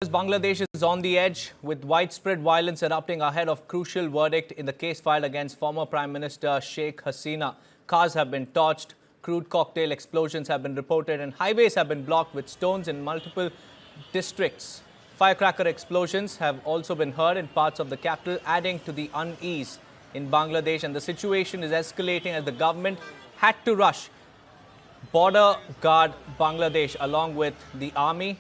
Bangladesh is on the edge with widespread violence erupting ahead of crucial verdict in the case filed against former Prime Minister Sheikh Hasina. Cars have been torched, crude cocktail explosions have been reported, and highways have been blocked with stones in multiple districts. Firecracker explosions have also been heard in parts of the capital, adding to the unease in Bangladesh. And the situation is escalating as the government had to rush border guard Bangladesh along with the army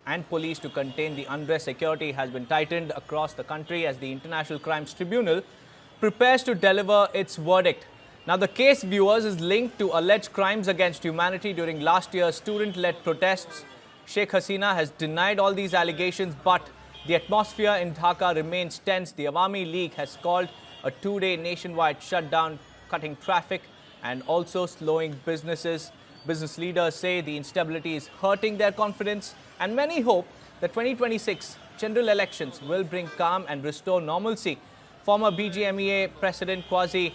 and police to contain the unrest. Security has been tightened across the country as the International Crimes Tribunal prepares to deliver its verdict. Now, the case, viewers, is linked to alleged crimes against humanity during last year's student-led protests. Sheikh Hasina has denied all these allegations, but the atmosphere in Dhaka remains tense. The Awami League has called a two-day nationwide shutdown, cutting traffic and also slowing businesses. Business leaders say the instability is hurting their confidence, and many hope that 2026 general elections will bring calm and restore normalcy. Former BGMEA President Quasi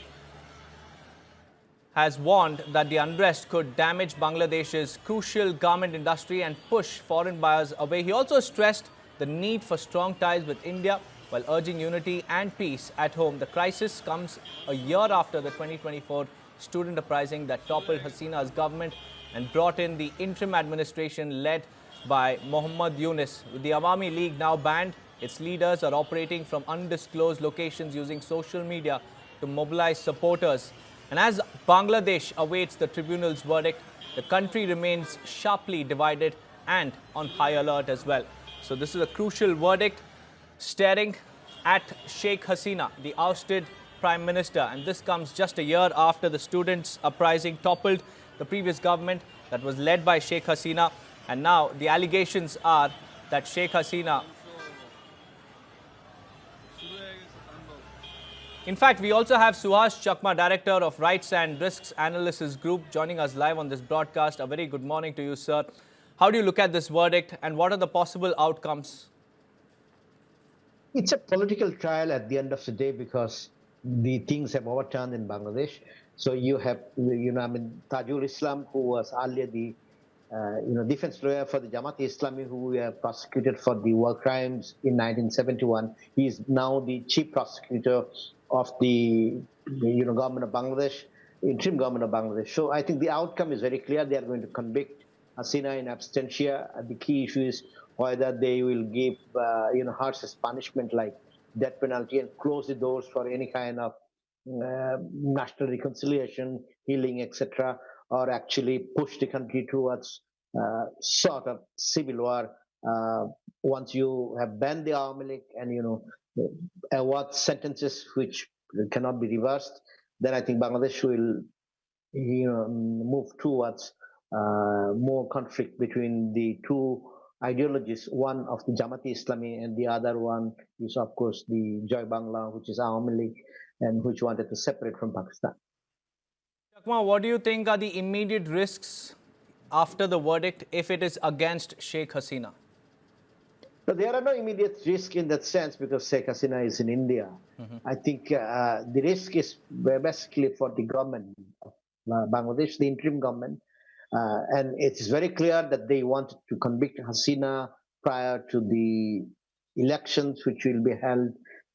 has warned that the unrest could damage Bangladesh's crucial garment industry and push foreign buyers away. He also stressed the need for strong ties with India while urging unity and peace at home. The crisis comes a year after the 2024 student uprising that toppled Hasina's government and brought in the interim administration led by Muhammad Yunus. With the Awami League now banned, its leaders are operating from undisclosed locations using social media to mobilize supporters. And as Bangladesh awaits the tribunal's verdict, the country remains sharply divided and on high alert as well. So this is a crucial verdict staring at Sheikh Hasina, the ousted Prime Minister, and this comes just a year after the students' uprising toppled the previous government that was led by Sheikh Hasina. And now the allegations are that Sheikh Hasina... In fact, we also have Suhas Chakma, Director of Rights and Risks Analysis Group, joining us live on this broadcast. A very good morning to you, sir. How do you look at this verdict and what are the possible outcomes? It's a political trial at the end of the day because the things have overturned in Bangladesh. So you have, Tajul Islam, who was earlier the, defense lawyer for the Jamaat-e-Islami, who were prosecuted for the war crimes in 1971. He is now the chief prosecutor of the, government of Bangladesh, interim government of Bangladesh. So I think the outcome is very clear. They are going to convict Hasina in absentia. The key issue is whether they will give, harshest punishment like death penalty and close the doors for any kind of national reconciliation, healing, etc., or actually push the country towards sort of civil war once you have banned the Awami League and award sentences which cannot be reversed. Then I think Bangladesh will move towards more conflict between the two ideologies, one of the Jamaat-e-Islami and the other one is, of course, the Joy Bangla, which is Awami League and which wanted to separate from Pakistan. Chakma, what do you think are the immediate risks after the verdict if it is against Sheikh Hasina? So there are no immediate risks in that sense because Sheikh Hasina is in India. I think the risk is basically for the government of Bangladesh, the interim government. And it's very clear that they wanted to convict Hasina prior to the elections, which will be held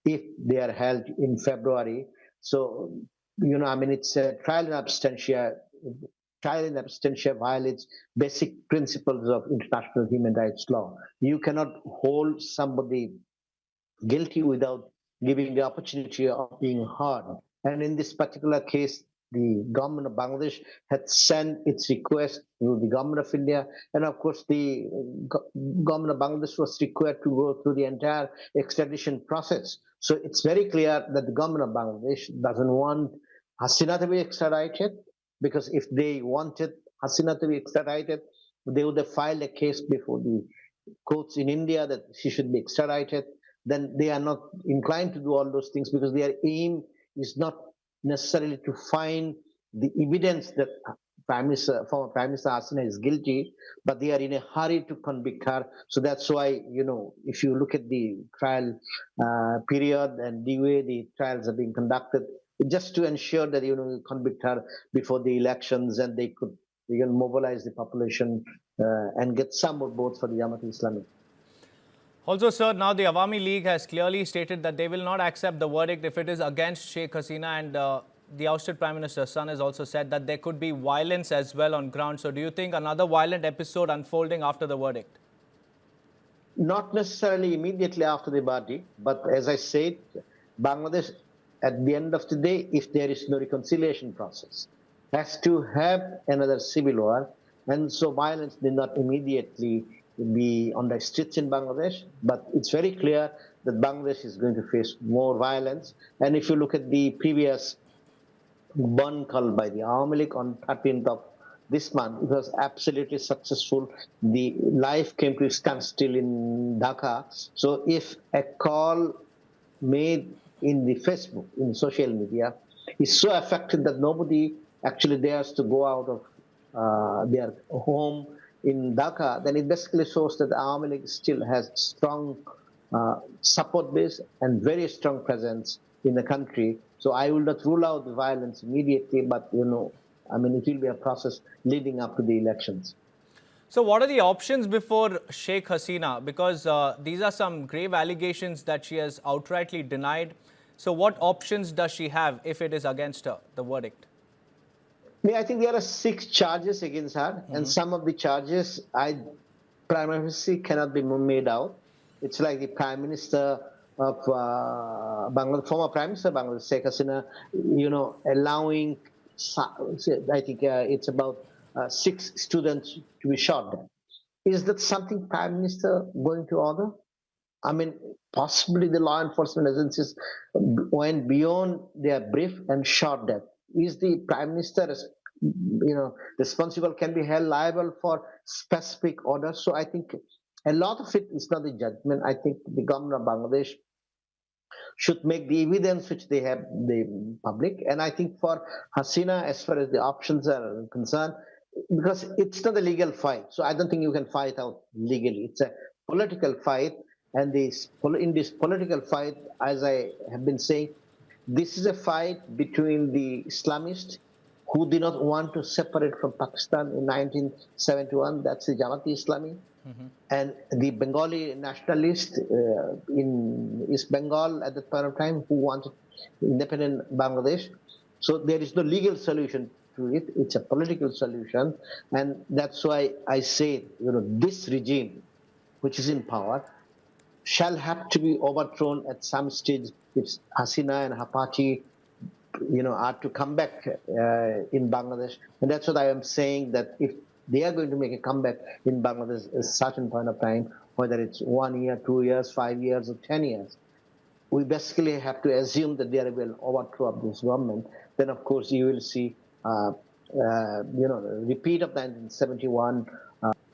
if they are held in February. So, it's a trial in absentia. Trial in absentia violates basic principles of international human rights law. You cannot hold somebody guilty without giving the opportunity of being heard. And in this particular case, the government of Bangladesh had sent its request to the government of India, and of course the government of Bangladesh was required to go through the entire extradition process. So it's very clear that the government of Bangladesh doesn't want Hasina to be extradited, because if they wanted Hasina to be extradited, they would have filed a case before the courts in India that she should be extradited. Then they are not inclined to do all those things because their aim is not necessarily to find the evidence that former Prime Minister Hasina is guilty, but they are in a hurry to convict her. So that's why, if you look at the trial period and the way the trials are being conducted, just to ensure that, convict her before the elections and they can mobilize the population and get some more votes for the Jamaat Islami. Also, sir, now the Awami League has clearly stated that they will not accept the verdict if it is against Sheikh Hasina, and the ousted Prime Minister's son has also said that there could be violence as well on ground. So do you think another violent episode unfolding after the verdict? Not necessarily immediately after the verdict, but as I said, Bangladesh, at the end of the day, if there is no reconciliation process, has to have another civil war, and so violence did not immediately be on the streets in Bangladesh, but it's very clear that Bangladesh is going to face more violence. And if you look at the previous one called by the Awami League on 13th of this month, it was absolutely successful. The life came to a standstill in Dhaka. So if a call made in the Facebook, in social media, is so effective that nobody actually dares to go out of their home in Dhaka, then it basically shows that the Awami League still has strong support base and very strong presence in the country. So I will not rule out the violence immediately, but it will be a process leading up to the elections. So what are the options before Sheikh Hasina? Because these are some grave allegations that she has outrightly denied. So what options does she have if it is against her, the verdict? I think there are 6 charges against her, and some of the charges primarily cannot be made out. It's like the Prime Minister of Bangladesh, former Prime Minister of Bangladesh, Sheikh Hasina, allowing, I think it's about 6 students to be shot dead. Is that something Prime Minister going to order? Possibly the law enforcement agencies went beyond their brief and shot dead. Is the Prime Minister, responsible, can be held liable for specific orders? So I think a lot of it is not the judgment. I think the government of Bangladesh should make the evidence which they have the public. And I think for Hasina, as far as the options are concerned, because it's not a legal fight, so I don't think you can fight out legally. It's a political fight, and in this political fight, as I have been saying, this is a fight between the Islamists who did not want to separate from Pakistan in 1971. That's the Jamaat-e-Islami. And the Bengali nationalists in East Bengal at that point of time who wanted independent Bangladesh. So there is no legal solution to it. It's a political solution. And that's why I say, this regime, which is in power, shall have to be overthrown at some stage if Hasina and her party, are to come back in Bangladesh. And that's what I am saying, that if they are going to make a comeback in Bangladesh at a certain point of time, whether it's 1 year, 2 years, 5 years, or 10 years, we basically have to assume that there will be an overthrow of this government. Then, of course, you will see, repeat of 1971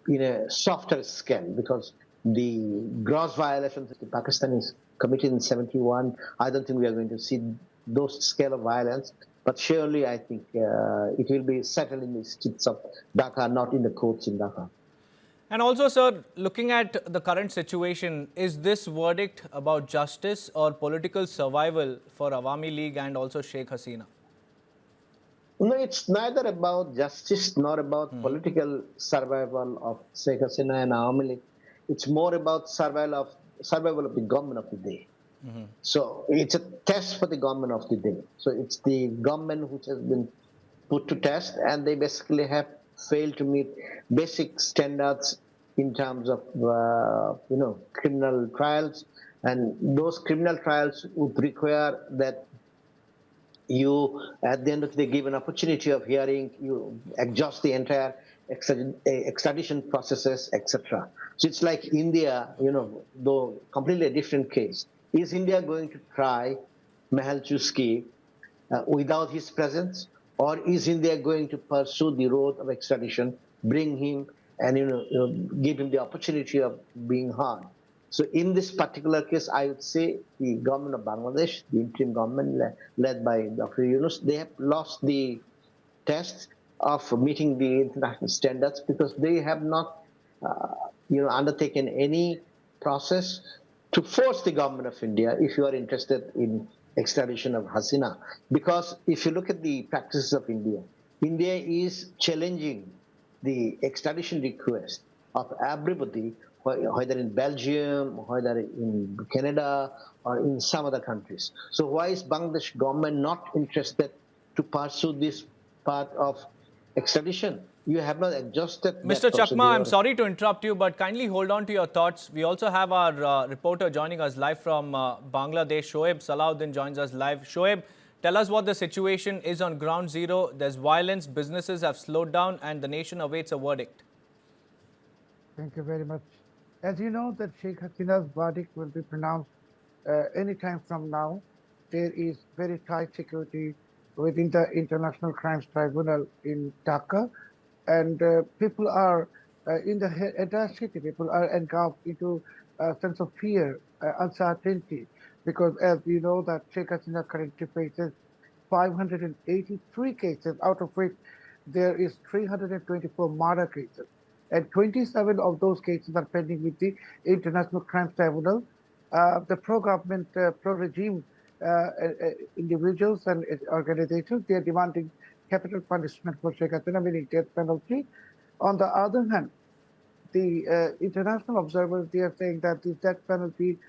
in a softer scale, because the gross violations that the Pakistanis committed in 71, I don't think we are going to see those scale of violence. But surely, I think it will be settled in the streets of Dhaka, not in the courts in Dhaka. And also, sir, looking at the current situation, is this verdict about justice or political survival for Awami League and also Sheikh Hasina? No, it's neither about justice nor about political survival of Sheikh Hasina and Awami League. It's more about survival of the government of the day. So it's a test for the government of the day. So it's the government which has been put to test, and they basically have failed to meet basic standards in terms of criminal trials, and those criminal trials would require that you, at the end of the day, give an opportunity of hearing, you exhaust the entire extradition processes, etc. So it's like India, though completely a different case. Is India going to try Mehal Chusky without his presence, or is India going to pursue the road of extradition, bring him, and give him the opportunity of being heard? So in this particular case, I would say the government of Bangladesh, the interim government led by Dr. Yunus, they have lost the test of meeting the international standards, because they have not undertaken any process to force the government of India, if you are interested in extradition of Hasina. Because if you look at the practices of India, India is challenging the extradition request of everybody whether in Belgium, whether in Canada, or in some other countries. So why is Bangladesh government not interested to pursue this part of extradition? You have not exhausted Mr. that Chakma, I'm procedure. sorry to interrupt you, but kindly hold on to your thoughts. We also have our reporter joining us live from Bangladesh. Shoaib Salahuddin joins us live. Shoaib, tell us what the situation is on ground zero. There's violence, businesses have slowed down, and the nation awaits a verdict. Thank you very much. As you know, that Sheikh Hasina's verdict will be pronounced any time from now. There is very tight security within the International Crimes Tribunal in Dhaka, and people are in the entire city. People are engulfed into a sense of fear, uncertainty, because as you know, that Sheikh Hasina currently faces 583 cases, out of which there is 324 murder cases. And 27 of those cases are pending with the International Crimes Tribunal. The pro-government, pro-regime individuals and organizations, they are demanding capital punishment for Sheikh Hasina, meaning death penalty. On the other hand, the international observers, they are saying that the death penalty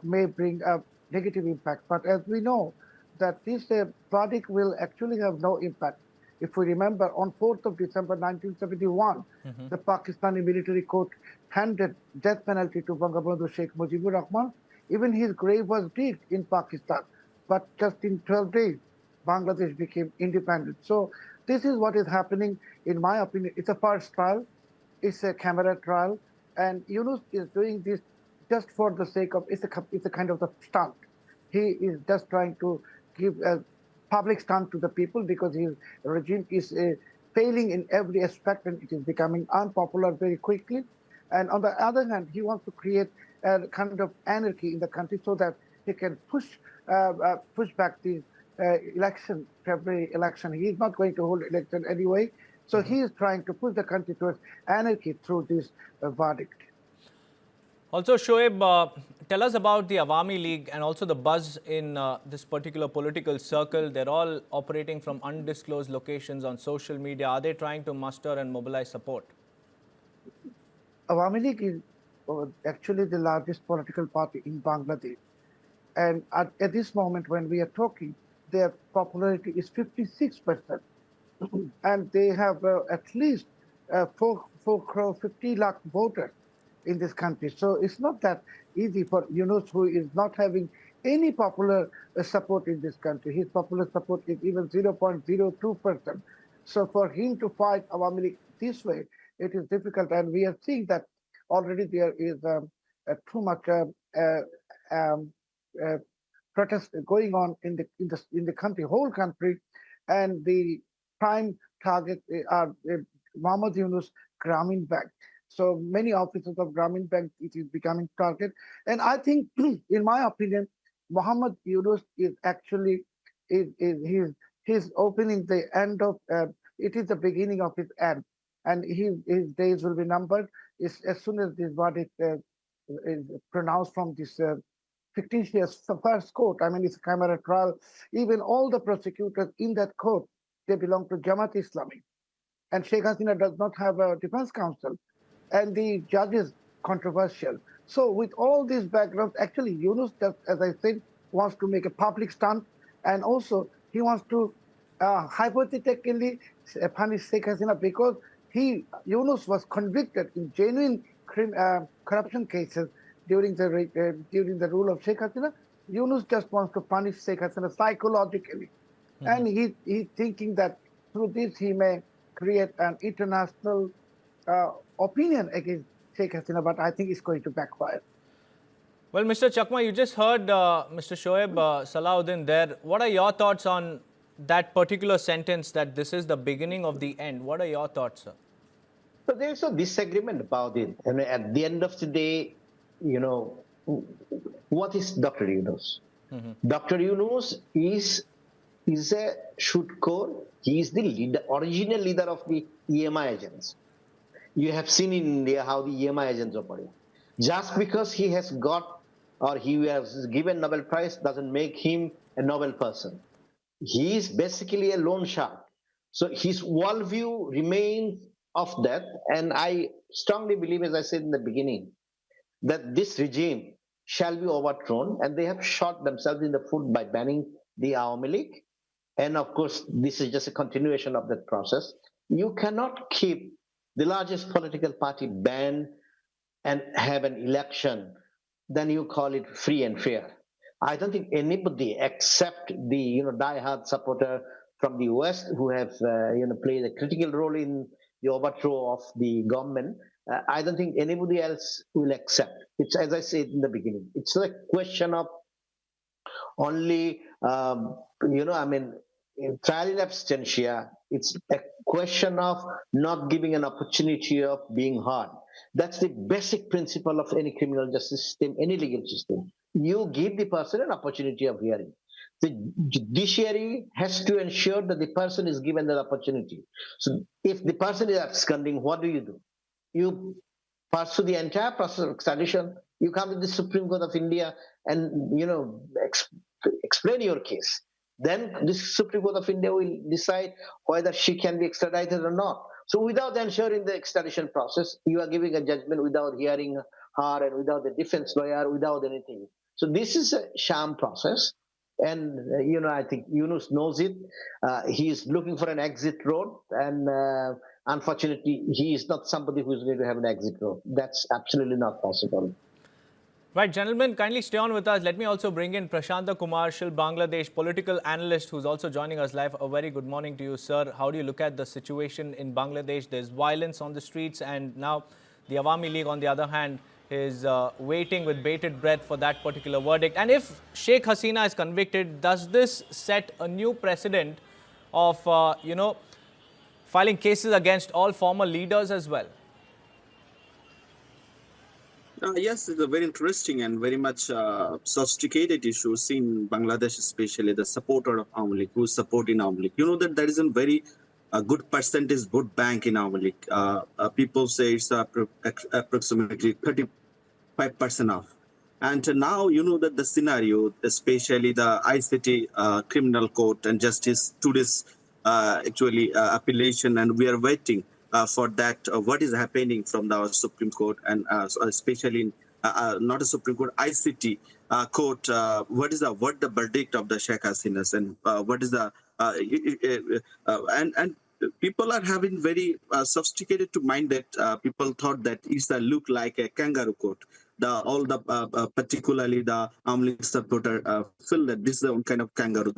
may bring a negative impact. But as we know, that this verdict will actually have no impact. If we remember, on 4th of December 1971, the Pakistani military court handed death penalty to Bangabandhu Sheikh Mujibur Rahman. Even his grave was digged in Pakistan. But just in 12 days, Bangladesh became independent. So this is what is happening, in my opinion. It's a first trial. It's a camera trial. And Yunus is doing this just for the sake of, it's a kind of a stunt. He is just trying to give a public stunt to the people because his regime is failing in every aspect and it is becoming unpopular very quickly. And on the other hand, he wants to create a kind of anarchy in the country so that he can push back the election, February election. He is not going to hold election anyway. So he is trying to push the country towards anarchy through this verdict. Also, Shoaib, tell us about the Awami League and also the buzz in this particular political circle. They're all operating from undisclosed locations on social media. Are they trying to muster and mobilize support? Awami League is actually the largest political party in Bangladesh. And at this moment when we are talking, their popularity is 56%. And they have at least 4 crore 50 lakh voters in this country. So it's not that easy for Yunus, who is not having any popular support in this country. His popular support is even 0.02%. So for him to fight Awami League this way, it is difficult. And we are seeing that already there is too much protest going on in the country, whole country, and the prime target are Mohammed Yunus Grameen Bank. So many officers of Grameen Bank, it is becoming target. And I think, in my opinion, Mohammed Yunus is actually, he's opening the end of, it is the beginning of his end. And his days will be numbered as soon as this verdict is pronounced from this fictitious first court. I mean, it's a camera trial. Even all the prosecutors in that court, they belong to Jamaat Islami. And Sheikh Hasina does not have a defense counsel. And the judge is controversial. So with all these backgrounds, actually Yunus, just as I said, wants to make a public stunt. And also he wants to hypothetically punish Sheikh Hasina because Yunus was convicted in genuine corruption cases during the rule of Sheikh Hasina. Yunus just wants to punish Sheikh Hasina psychologically. And he's thinking that through this he may create an international opinion against Sheikh Hasina, but I think it's going to backfire. Well, Mr. Chakma, you just heard Mr. Shoaib Salahuddin there. What are your thoughts on that particular sentence that this is the beginning of the end? What are your thoughts, sir? So there's a disagreement about it. And at the end of the day, you know, what is Dr. Yunus? Dr. Yunus is a shoot core. He is the original leader of the EMI agents. You have seen in India how the EMI agents operate. Just because he has got or he has given Nobel Prize doesn't make him a noble person. He is basically a loan shark. So his worldview remains of that. And I strongly believe, as I said in the beginning, that this regime shall be overthrown, and they have shot themselves in the foot by banning the Awami League. And of course, this is just a continuation of that process. You cannot keep the largest political party banned and have an election, then you call it free and fair. I don't think anybody except the diehard supporter from the West who have played a critical role in the overthrow of the government. I don't think anybody else will accept. It's as I said in the beginning. It's a question of only I mean in trial in absentia. It's a question of not giving an opportunity of being heard. That's the basic principle of any criminal justice system, any legal system. You give the person an opportunity of hearing. The judiciary has to ensure that the person is given that opportunity. So if the person is absconding, what do? You pursue the entire process of extradition. You come to the Supreme Court of India and explain your case. Then the Supreme Court of India will decide whether she can be extradited or not. So without ensuring the extradition process, you are giving a judgment without hearing her and without the defense lawyer, without anything. So this is a sham process. And, I think Yunus knows it. He is looking for an exit road. And unfortunately, he is not somebody who is going to have an exit road. That's absolutely not possible. Right, gentlemen, kindly stay on with us. Let me also bring in Prashanta Kumar Shil, Bangladesh political analyst, who's also joining us live. A very good morning to you, sir. How do you look at the situation in Bangladesh? There's violence on the streets, and now the Awami League, on the other hand, is waiting with bated breath for that particular verdict. And if Sheikh Hasina is convicted, does this set a new precedent of, filing cases against all former leaders as well? Yes, it's a very interesting and very much sophisticated issue in Bangladesh, especially the supporter of Awami League, who is supporting Awami League. You know that there is a very good percentage vote bank in Awami League. People say it's approximately 35% off. And now you know that the scenario, especially the ICT criminal court and justice today's appellation, and we are waiting for that. What is happening from the Supreme Court, and especially in, not a Supreme Court, ICT court. What the verdict of the Sheikh Hasina's, and what is the and people are having very sophisticated to mind that people thought that it's a look like a kangaroo court. Particularly the Awami League supporter feel that this is a kind of kangaroo.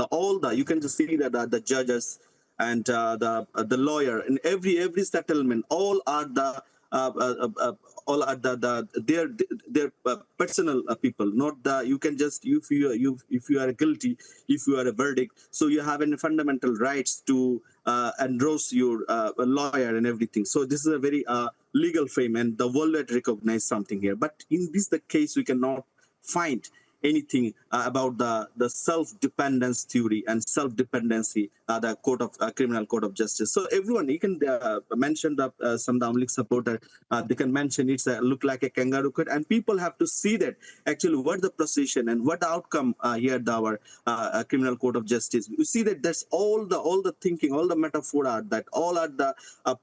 You can just see that the judges and the lawyer in every settlement, all are their personal people, not the, you can just, if you are guilty, if you are a verdict, so you have any fundamental rights to endorse your lawyer and everything. So this is a very legal frame, and the world had recognized something here. But in the case, we cannot find anything about the self-dependence theory and self-dependency, the criminal court of justice. So everyone, you can mention some Awami League supporter, they can mention it's look like a kangaroo court, and people have to see that actually what the position and what the outcome here our criminal court of justice. You see that that's all the thinking, all the metaphor are that all are the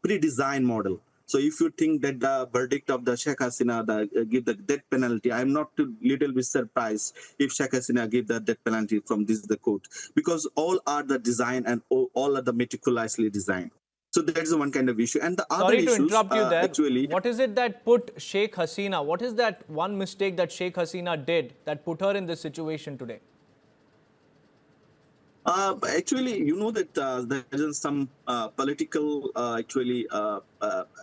pre-designed model. So if you think that the verdict of the Sheikh Hasina give the death penalty, I'm not too little bit surprised if Sheikh Hasina give the death penalty from the court, because all are the design and all are the meticulously designed. So that is one kind of issue. And the other issues, sorry to interrupt you there. Actually, what is it that put Sheikh Hasina? What is that one mistake that Sheikh Hasina did that put her in this situation today? Actually, you know that there is some political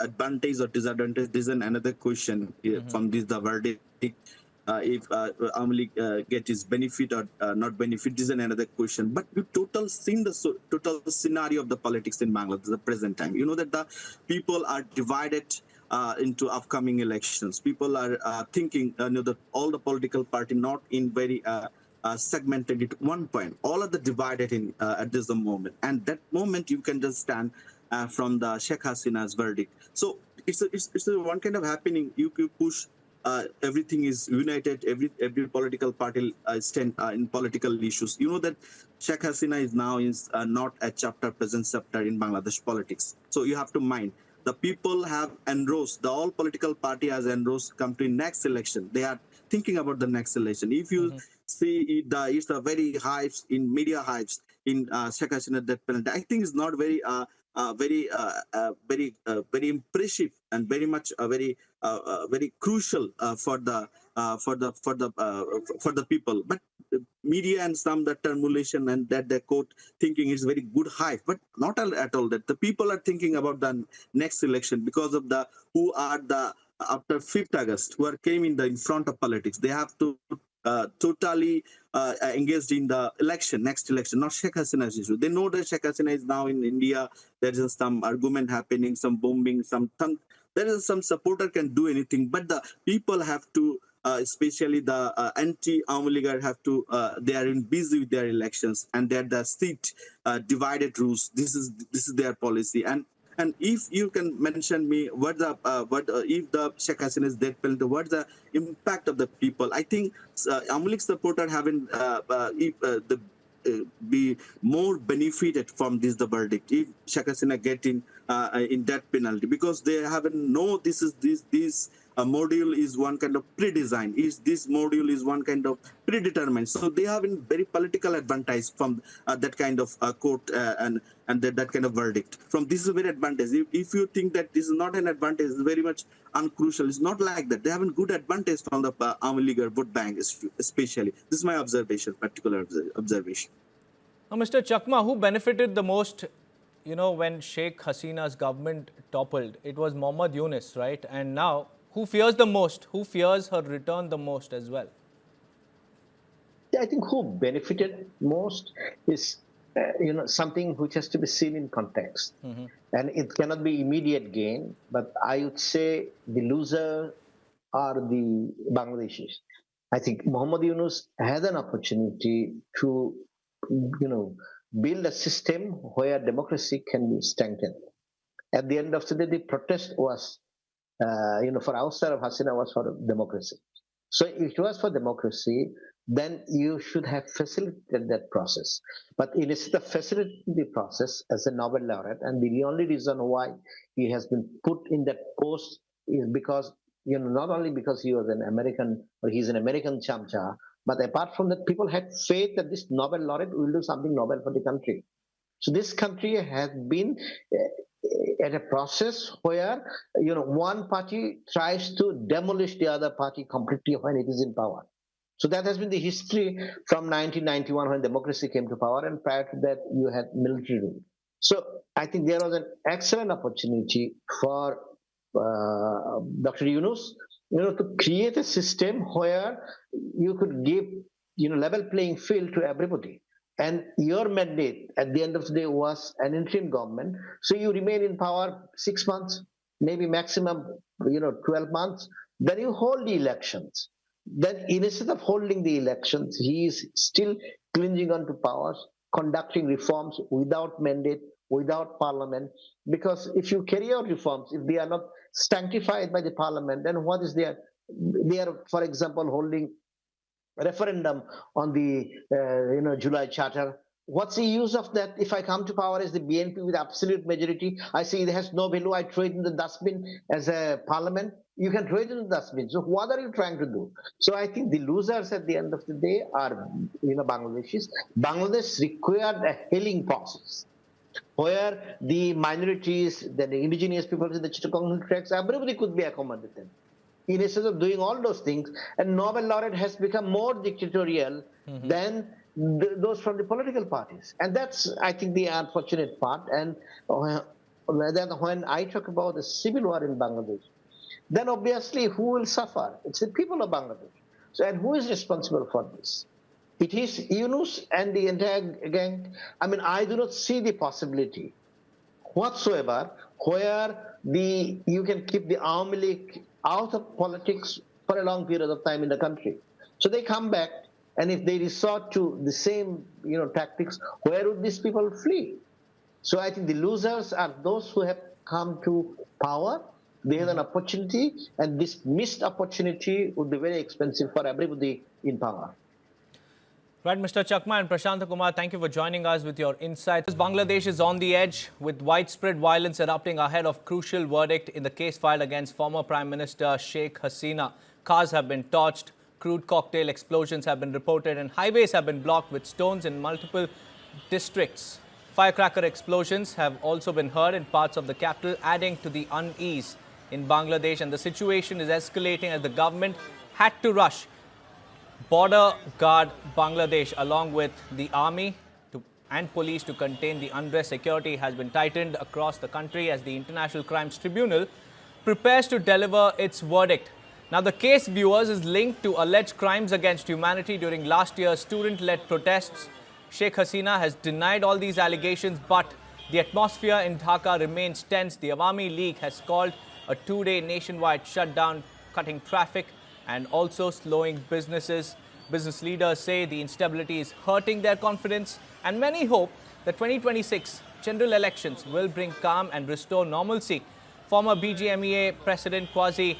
advantage or disadvantage. This is another question from the verdict. If Awami League get his benefit or not benefit, this is another question. But you seen the total scenario of the politics in Bangladesh at the present time. You know that the people are divided into upcoming elections. People are thinking that all the political party not in very segmented at one point. All of the divided in at this moment, and that moment you can just stand from the Sheikh Hasina's verdict. So it's a one kind of happening. You push. Everything is united. Every political party stand in political issues. You know that Sheikh Hasina is now not a present chapter in Bangladesh politics. So you have to mind the people have engrossed, the all political party has engrossed come to next election. They are thinking about the next election. If you see it, it's a very hypes in media hypes in Sheikh Hasina death penalty. I think it's not very impressive and very much very crucial for the people. But media and some the termination and that the court thinking is very good hype, but not at all that the people are thinking about the next election because of the who are the after 5th August who are came in front of politics. They have to totally engaged in the next election, not Sheikh Hasina's issue. They know that Sheikh Hasina is now in India. There is some argument happening, some bombing, there is some supporter can do anything, but the people have to, especially the anti-Awami League have to, they are busy with their elections and they're the seat divided rules. This is their policy. And if you can mention me what if the Sheikh Hasina's death penalty, what's the impact of the people? I think Awami League supporter haven't be more benefited from the verdict if Sheikh Hasina get in death penalty, because they haven't know this module is one kind of pre-designed. This module is one kind of predetermined. So they have a very political advantage from that kind of court and that kind of verdict. From this is a very advantage. If you think that this is not an advantage, it's very much uncrucial. It's not like that. They have a good advantage from the Awami League vote bank, especially. This is my observation, particular observation. Now, Mr. Chakma, who benefited the most, when Sheikh Hasina's government toppled? It was Mohammad Yunus, right? And now, who fears the most? Who fears her return the most as well? Yeah, I think who benefited most is, something which has to be seen in context. And it cannot be immediate gain, but I would say the loser are the Bangladeshis. I think Mohammad Yunus had an opportunity to, build a system where democracy can be strengthened. At the end of the day, the protest was, for outside of Hasina was for democracy. So if it was for democracy, then you should have facilitated that process. But instead of facilitating the process as a Nobel laureate, and the only reason why he has been put in that post is because, not only because he was an American, or he's an American chamcha, but apart from that, people had faith that this Nobel laureate will do something noble for the country. So this country has been at a process where, one party tries to demolish the other party completely when it is in power. So that has been the history from 1991 when democracy came to power, and prior to that you had military rule. So I think there was an excellent opportunity for Dr. Yunus, to create a system where you could give, level playing field to everybody. And your mandate at the end of the day was an interim government. So you remain in power 6 months, maybe maximum, 12 months. Then you hold the elections. Then instead of holding the elections, he is still clinging on to powers, conducting reforms without mandate, without parliament. Because if you carry out reforms, if they are not sanctified by the parliament, then what is there? They are, for example, holding referendum on the July Charter. What's the use of that? If I come to power as the BNP with absolute majority, I say it has no value, I throw it in the dustbin as a parliament. You can throw it in the dustbin. So what are you trying to do? So I think the losers at the end of the day are Bangladeshis. Bangladesh required a healing process where the minorities, the indigenous peoples in the Chittagong tracts, everybody could be accommodated. Instead of doing all those things, and Nobel laureate has become more dictatorial than those from the political parties. And that's, I think, the unfortunate part. And when I talk about the civil war in Bangladesh, then obviously who will suffer? It's the people of Bangladesh. So, and who is responsible for this? It is Yunus and the entire gang. I mean, I do not see the possibility whatsoever where you can keep the Awami League out of politics for a long period of time in the country. So they come back, and if they resort to the same tactics, where would these people flee? So I think the losers are those who have come to power. They had an opportunity, and this missed opportunity would be very expensive for everybody in power. Right, Mr. Chakma and Prashant Kumar, thank you for joining us with your insights. Bangladesh is on the edge with widespread violence erupting ahead of crucial verdict in the case filed against former Prime Minister Sheikh Hasina. Cars have been torched, crude cocktail explosions have been reported, and highways have been blocked with stones in multiple districts. Firecracker explosions have also been heard in parts of the capital, adding to the unease in Bangladesh, and the situation is escalating as the government had to rush border guard Bangladesh along with the army and police to contain the unrest. Security has been tightened across the country as the International Crimes Tribunal prepares to deliver its verdict. Now, the case, viewers, is linked to alleged crimes against humanity during last year's student-led protests. Sheikh Hasina has denied all these allegations, but the atmosphere in Dhaka remains tense. The Awami League has called a two-day nationwide shutdown, cutting traffic and also slowing businesses. Business leaders say the instability is hurting their confidence, and many hope the 2026 general elections will bring calm and restore normalcy. Former BGMEA President Quasi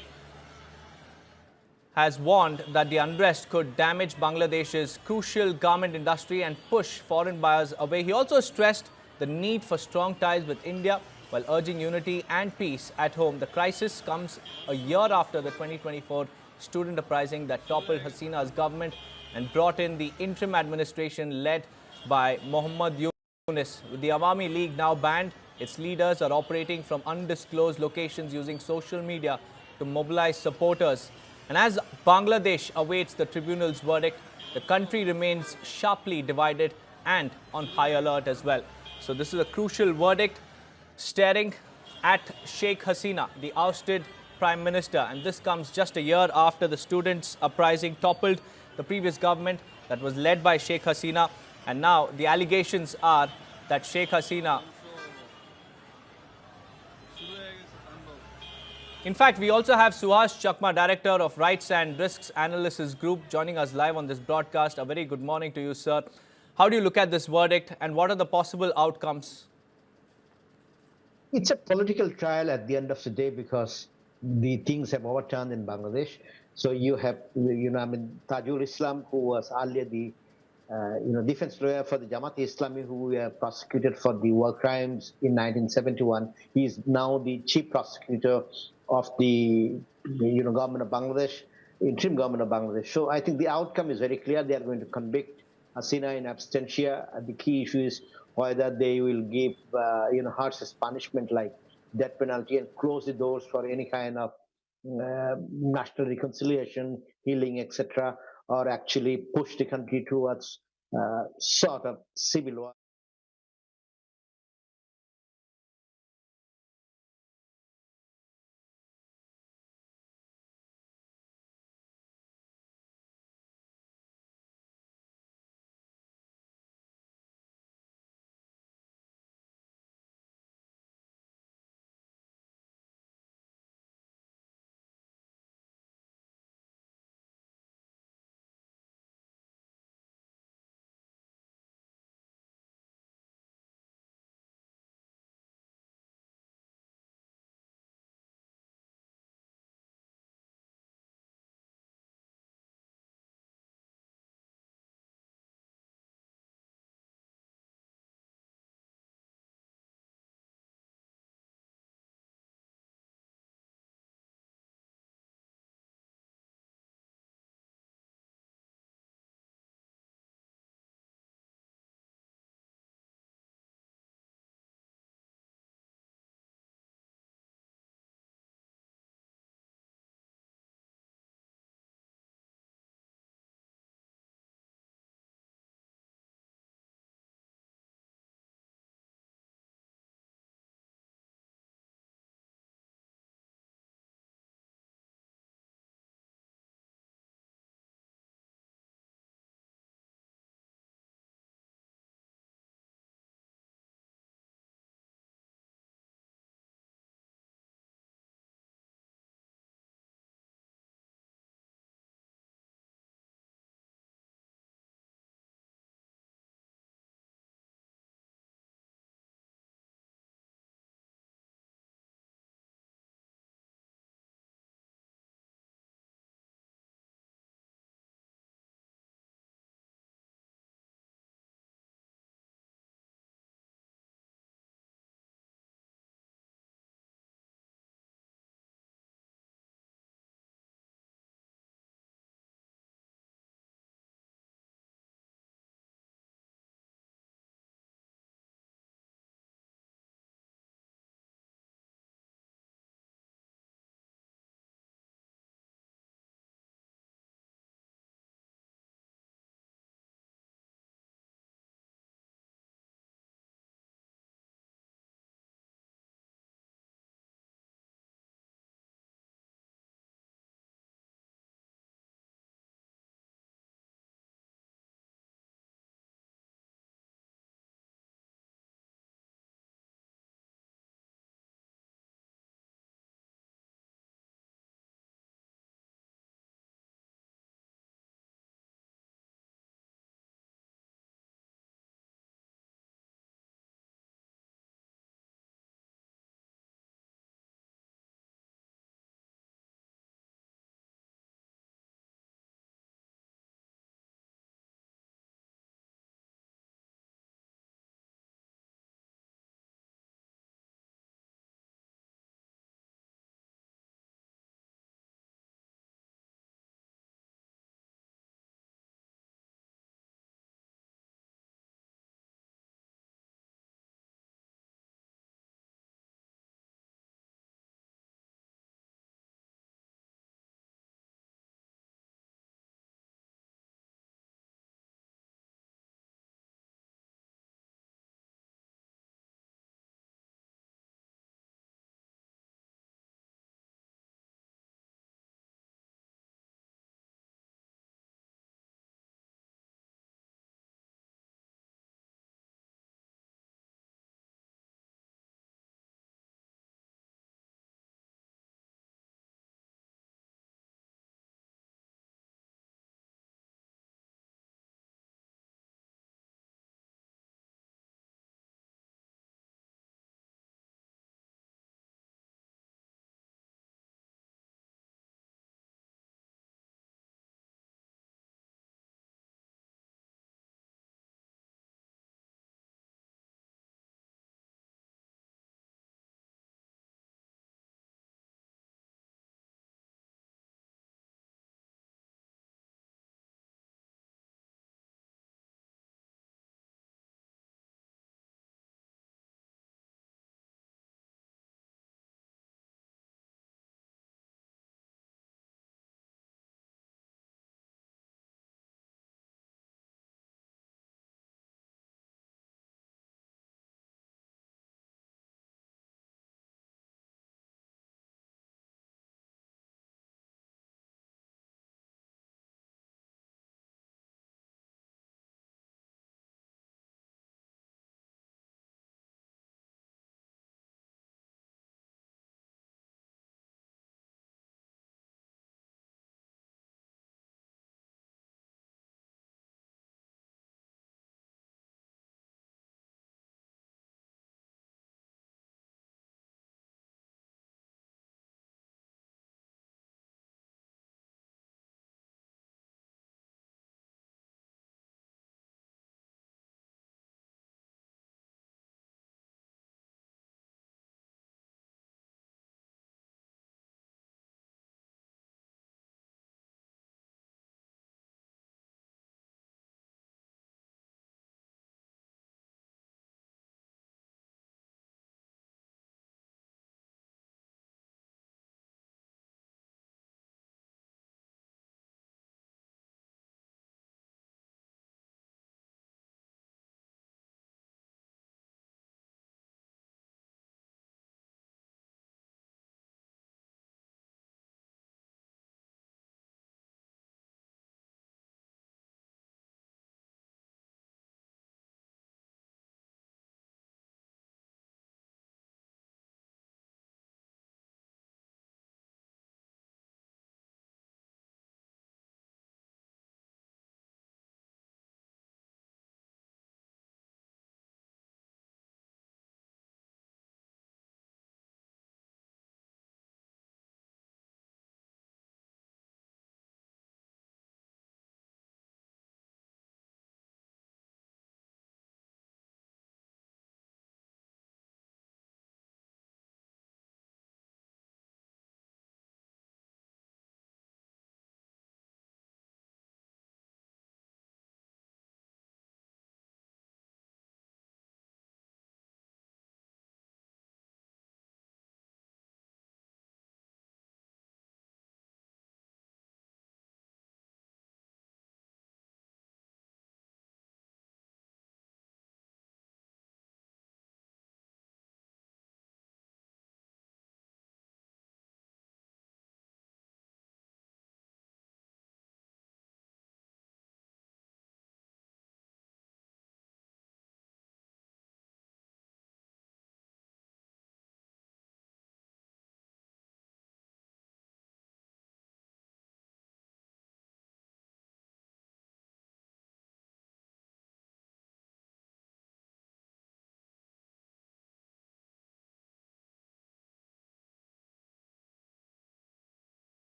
has warned that the unrest could damage Bangladesh's crucial garment industry and push foreign buyers away. He also stressed the need for strong ties with India while urging unity and peace at home. The crisis comes a year after the 2024 student uprising that toppled Hasina's government and brought in the interim administration led by Mohammad Yunus. With the Awami League now banned, its leaders are operating from undisclosed locations using social media to mobilize supporters. And as Bangladesh awaits the tribunal's verdict, the country remains sharply divided and on high alert as well. So this is a crucial verdict staring at Sheikh Hasina, the ousted Prime Minister, and this comes just a year after the students' uprising toppled the previous government that was led by Sheikh Hasina, and now the allegations are that Sheikh Hasina. In fact, we also have Suhas Chakma, Director of Rights and Risks Analysis Group, joining us live on this broadcast. A very good morning to you, sir. How do you look at this verdict, and what are the possible outcomes? It's a political trial at the end of the day because the things have overturned in Bangladesh. So you have, Tajul Islam, who was earlier the, defense lawyer for the Jamaat-e-Islami, who were prosecuted for the war crimes in 1971. He is now the chief prosecutor of the government of Bangladesh, interim government of Bangladesh. So I think the outcome is very clear. They are going to convict Hasina in absentia. The key issue is whether they will give, harshest punishment like death penalty and close the doors for any kind of national reconciliation, healing, etc., or actually push the country towards sort of civil war.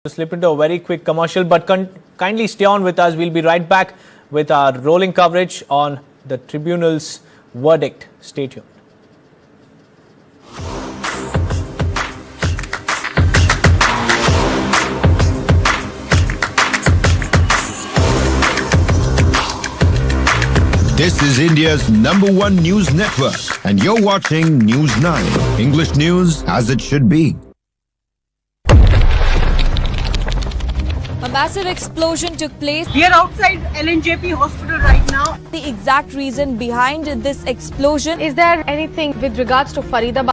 Slip into a very quick commercial, but kindly stay on with us. We'll be right back with our rolling coverage on the tribunal's verdict. Stay tuned. This is India's #1 news network, and you're watching News 9, English news as it should be. A massive explosion took place. We are outside LNJP hospital right now. The exact reason behind this explosion. Is there anything with regards to Faridabad?